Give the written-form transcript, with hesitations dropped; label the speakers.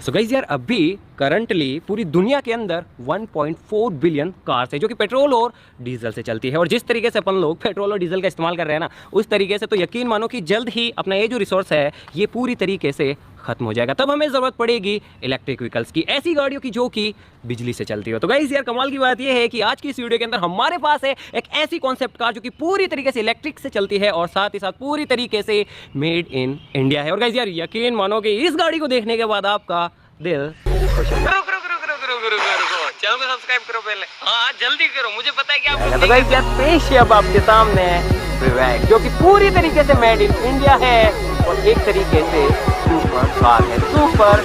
Speaker 1: So guys यार अभी currently पूरी दुनिया के अंदर 1.4 बिलियन कार्स है जो कि पेट्रोल और डीजल से चलती है। और जिस तरीके से अपन लोग पेट्रोल और डीजल का इस्तेमाल कर रहे हैं ना, उस तरीके से तो यकीन मानो कि जल्द ही अपना ये जो रिसोर्स है ये पूरी तरीके से खत्म हो जाएगा। तब हमें ज़रूरत पड़ेगी इलेक्ट्रिक व्हीकल्स की, ऐसी गाड़ियों की जो कि बिजली से चलती हो। तो गाइस यार कमाल की बात यह है कि आज की इस वीडियो के अंदर हमारे पास है एक ऐसी कॉन्सेप्ट कार जो कि पूरी तरीके से इलेक्ट्रिक से चलती है और साथ ही साथ पूरी तरीके से मेड इन इंडिया है। और गाइस यार यकीन मानो कि इस गाड़ी को देखने के बाद आपका दिल खुश हो। चैनल को सब्सक्राइब करो पहले, हाँ जल्दी करो, मुझे पता है कि आप। तो गाइस यार पेश अब आपके सामने विवेक जो कि पूरी तरीके से मेड इन इंडिया है और एक तरीके से सुपर कार है, सुपर